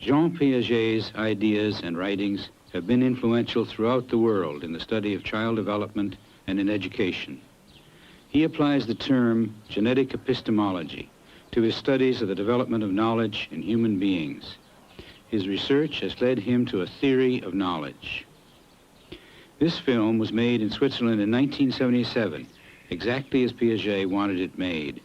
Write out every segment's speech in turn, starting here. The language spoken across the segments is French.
Jean Piaget's ideas and writings have been influential throughout the world in the study of child development and in education. He applies the term genetic epistemology to his studies of the development of knowledge in human beings. His research has led him to a theory of knowledge. This film was made in Switzerland in 1977, exactly as Piaget wanted it made.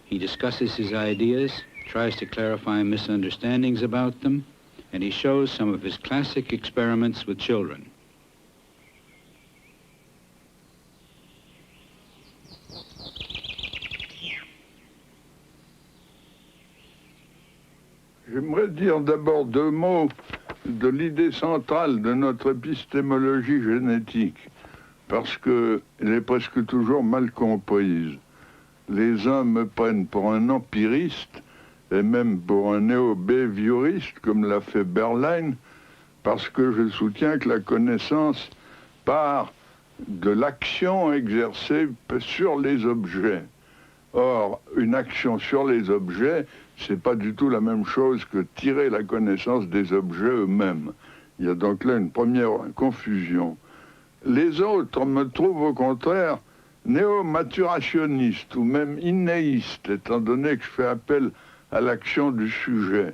He discusses his ideas, tries to clarify misunderstandings about them, and he shows some of his classic experiments with children. J'aimerais dire d'abord deux mots de l'idée centrale de notre épistémologie génétique, parce qu'elle est presque toujours mal comprise. Les uns me prennent pour un empiriste, et même pour un néo-behavioriste, comme l'a fait Berlin, parce que je soutiens que la connaissance part de l'action exercée sur les objets. Or, une action sur les objets, c'est pas du tout la même chose que tirer la connaissance des objets eux-mêmes. Il y a donc là une première confusion. Les autres me trouvent au contraire néo-maturationnistes ou même innéistes, étant donné que je fais appel à l'action du sujet.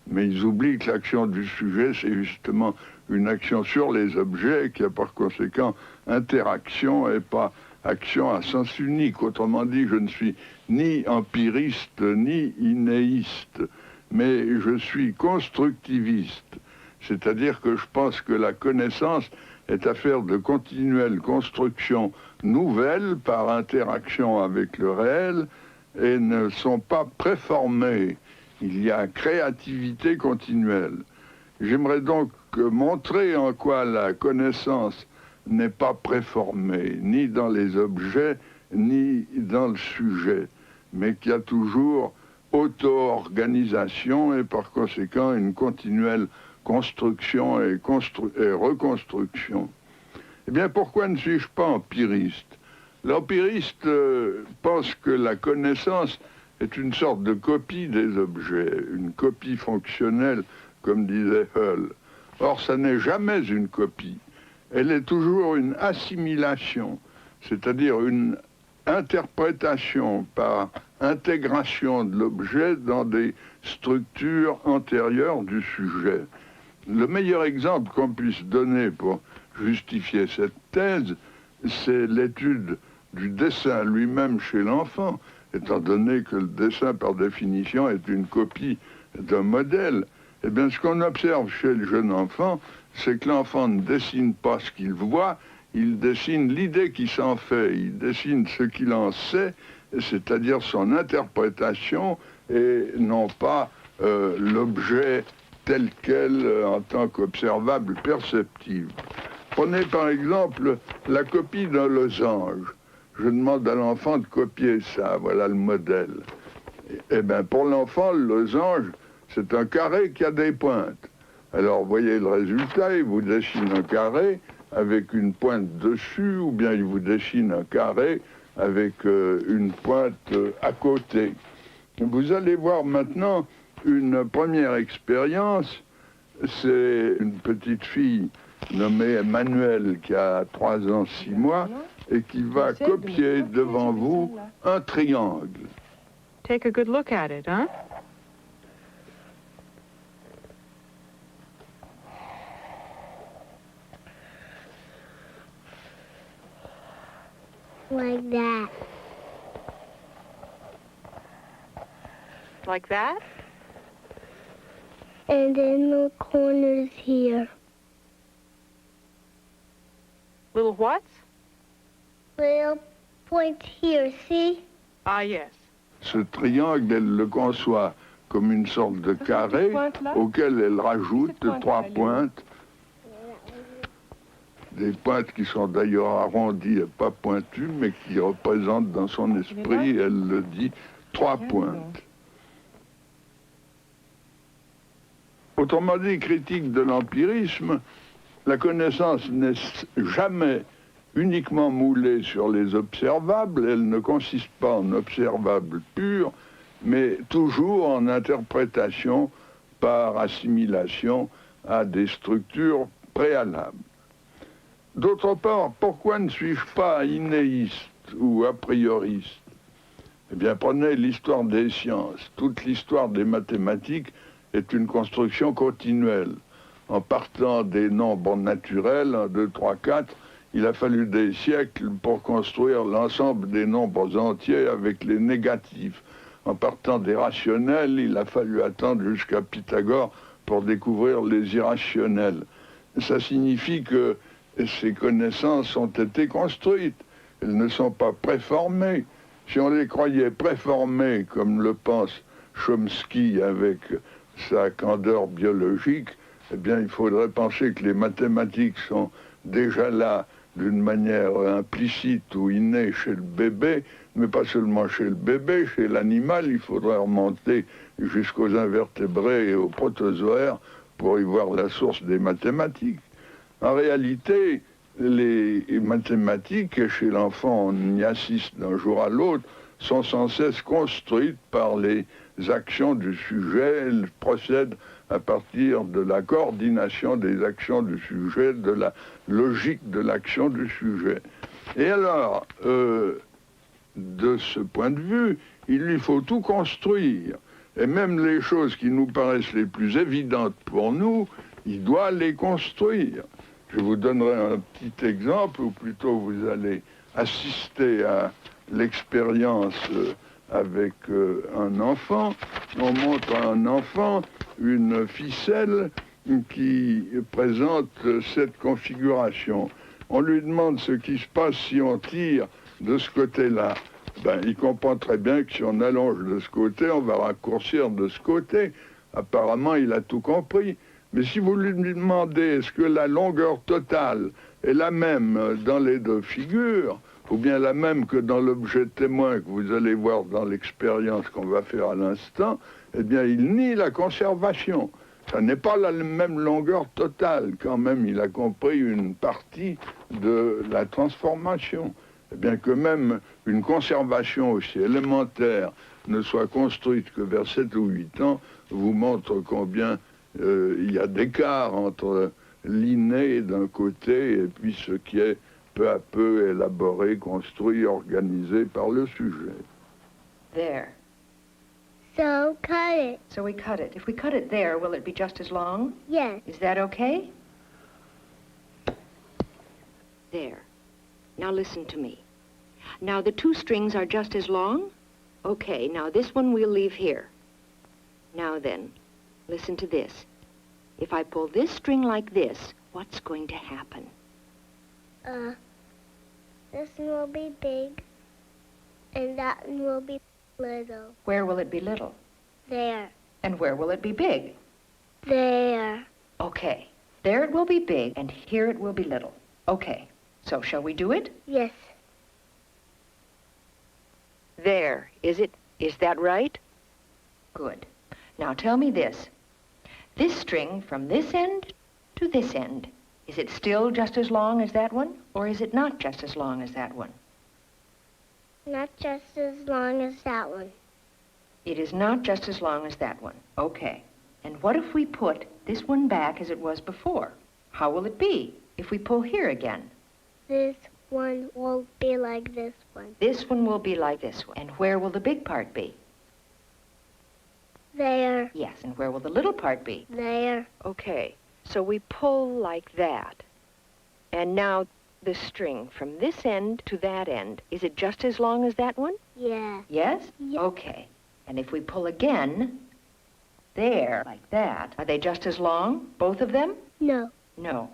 Mais ils oublient que l'action du sujet, c'est justement une action sur les objets qui a par conséquent interaction et pas action à sens unique. Autrement dit, je ne suis ni empiriste ni innéiste, mais je suis constructiviste. C'est-à-dire que je pense que la connaissance est affaire de continuelle construction nouvelle par interaction avec le réel et ne sont pas préformées. Il y a créativité continuelle. J'aimerais donc montrer en quoi la connaissance n'est pas préformée, ni dans les objets, ni dans le sujet, mais qu'il y a toujours auto-organisation et par conséquent une continuelle construction et reconstruction. Eh bien, pourquoi ne suis-je pas empiriste? L'empiriste pense que la connaissance est une sorte de copie des objets, une copie fonctionnelle, comme disait Hull. Or, ça n'est jamais une copie. Elle est toujours une assimilation, c'est-à-dire une interprétation par intégration de l'objet dans des structures antérieures du sujet. Le meilleur exemple qu'on puisse donner pour justifier cette thèse, c'est l'étude du dessin lui-même chez l'enfant, étant donné que le dessin, par définition, est une copie d'un modèle. Eh bien, ce qu'on observe chez le jeune enfant, c'est que l'enfant ne dessine pas ce qu'il voit, il dessine l'idée qu'il s'en fait, il dessine ce qu'il en sait, c'est-à-dire son interprétation, et non pas l'objet tel quel en tant qu'observable perceptible. Prenez par exemple la copie d'un losange. Je demande à l'enfant de copier ça, voilà le modèle. Eh bien, pour l'enfant, le losange, c'est un carré qui a des pointes. Alors, vous voyez le résultat, il vous dessine un carré avec une pointe dessus, ou bien il vous dessine un carré avec une pointe à côté. Vous allez voir maintenant une première expérience. C'est une petite fille nommée Emmanuelle qui a 3 ans, 6 mois et qui va copier devant vous un triangle. Take a good look at it, huh? Like that. Like that? And then the corners here. Little what? Little points here, see? Ah, yes. Ce triangle, elle le conçoit comme une sorte de carré auquel elle rajoute 3 pointes. Des pointes qui sont d'ailleurs arrondies et pas pointues, mais qui représentent dans son esprit, elle le dit, 3 pointes. Autrement dit, critique de l'empirisme, la connaissance n'est jamais uniquement moulée sur les observables, elle ne consiste pas en observables purs, mais toujours en interprétation par assimilation à des structures préalables. D'autre part, pourquoi ne suis-je pas innéiste ou a prioriste? Eh bien, prenez l'histoire des sciences. Toute l'histoire des mathématiques est une construction continuelle. En partant des nombres naturels, 1, 2, 3, 4, il a fallu des siècles pour construire l'ensemble des nombres entiers avec les négatifs. En partant des rationnels, il a fallu attendre jusqu'à Pythagore pour découvrir les irrationnels. Ça signifie que ces connaissances ont été construites. Elles ne sont pas préformées. Si on les croyait préformées, comme le pense Chomsky avec sa candeur biologique, eh bien, il faudrait penser que les mathématiques sont déjà là d'une manière implicite ou innée chez le bébé, mais pas seulement chez le bébé, chez l'animal, il faudrait remonter jusqu'aux invertébrés et aux protozoaires pour y voir la source des mathématiques. En réalité, les mathématiques, chez l'enfant, on y assiste d'un jour à l'autre, sont sans cesse construites par les actions du sujet. Elles procèdent à partir de la coordination des actions du sujet, de la logique de l'action du sujet. Et alors, de ce point de vue, il lui faut tout construire. Et même les choses qui nous paraissent les plus évidentes pour nous, il doit les construire. Je vous donnerai un petit exemple, ou plutôt vous allez assister à l'expérience avec un enfant. On montre à un enfant une ficelle qui présente cette configuration. On lui demande ce qui se passe si on tire de ce côté-là. Ben, il comprend très bien que si on allonge de ce côté, on va raccourcir de ce côté. Apparemment, il a tout compris. Mais si vous lui demandez est-ce que la longueur totale est la même dans les deux figures, ou bien la même que dans l'objet témoin que vous allez voir dans l'expérience qu'on va faire à l'instant, eh bien, il nie la conservation. Ça n'est pas la même longueur totale. Quand même, il a compris une partie de la transformation. Eh bien, que même une conservation aussi élémentaire ne soit construite que vers 7 ou 8 ans, vous montre combien il y a d'écart entre l'inné d'un côté et puis ce qui est peu à peu élaboré, construit, organisé par le sujet. There. So cut it. So we cut it. If we cut it there, will it be just as long? Yes. Is that okay? There. Now listen to me. Now the two strings are just as long? Okay, now this one we'll leave here. Now then, listen to this. If I pull this string like this, what's going to happen? This one will be big, and that one will be little. Where will it be little? There. And where will it be big? There. Okay. There it will be big, and here it will be little. Okay. So shall we do it? Yes. There. Is that right? Good. Now tell me this. This string from this end to this end, is it still just as long as that one, or is it not just as long as that one? Not just as long as that one. It is not just as long as that one. Okay. And what if we put this one back as it was before? How will it be if we pull here again? This one will be like this one. This one will be like this one. And where will the big part be? There. Yes, and where will the little part be? There. Okay, so we pull like that. And now the string from this end to that end, is it just as long as that one? Yeah. Yes? Yeah. Okay. And if we pull again, there, like that, are they just as long, both of them? No. No.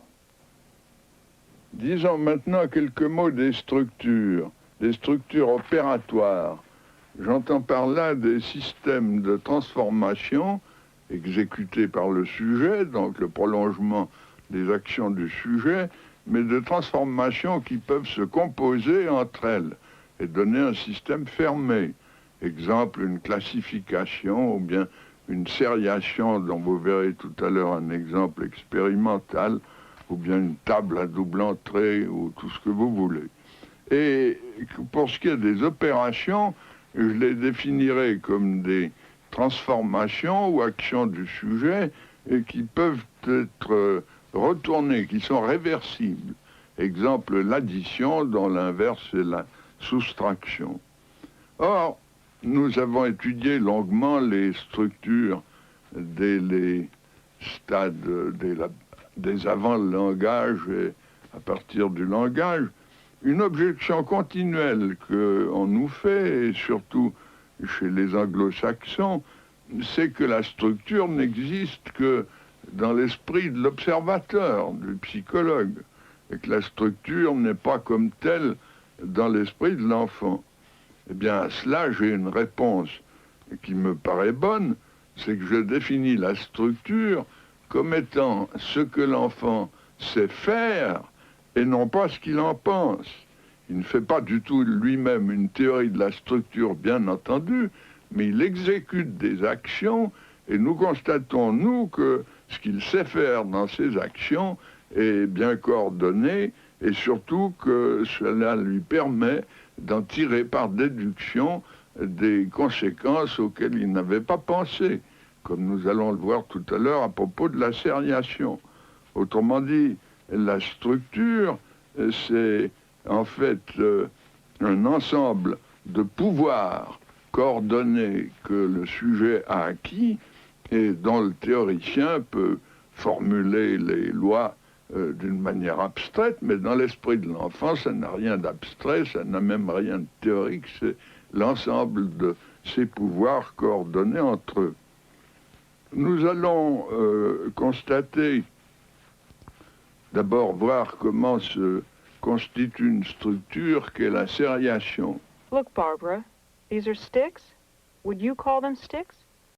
Disons maintenant quelques mots des structures opératoires. J'entends par là des systèmes de transformation exécutés par le sujet, donc le prolongement des actions du sujet, mais de transformations qui peuvent se composer entre elles et donner un système fermé. Exemple, une classification ou bien une sériation dont vous verrez tout à l'heure un exemple expérimental, ou bien une table à double entrée ou tout ce que vous voulez. Et pour ce qui est des opérations, je les définirai comme des transformations ou actions du sujet et qui peuvent être retournées, qui sont réversibles. Exemple, l'addition dont l'inverse est la soustraction. Or, nous avons étudié longuement les structures dès les stades des avant le langage et à partir du langage. Une objection continuelle qu'on nous fait, et surtout chez les anglo-saxons, c'est que la structure n'existe que dans l'esprit de l'observateur, du psychologue, et que la structure n'est pas comme telle dans l'esprit de l'enfant. Eh bien, à cela, j'ai une réponse qui me paraît bonne, c'est que je définis la structure comme étant ce que l'enfant sait faire et non pas ce qu'il en pense. Il ne fait pas du tout lui-même une théorie de la structure, bien entendu, mais il exécute des actions et nous constatons, nous, que ce qu'il sait faire dans ses actions est bien coordonné et surtout que cela lui permet d'en tirer par déduction des conséquences auxquelles il n'avait pas pensé, comme nous allons le voir tout à l'heure à propos de la sériation. Autrement dit, la structure, c'est en fait un ensemble de pouvoirs coordonnés que le sujet a acquis et dont le théoricien peut formuler les lois d'une manière abstraite, mais dans l'esprit de l'enfant, ça n'a rien d'abstrait, ça n'a même rien de théorique, c'est l'ensemble de ces pouvoirs coordonnés entre eux. Nous allons constater, d'abord voir comment se constitue une structure qu'est la sériation. Look, Barbara, these are sticks. Would you call them sticks?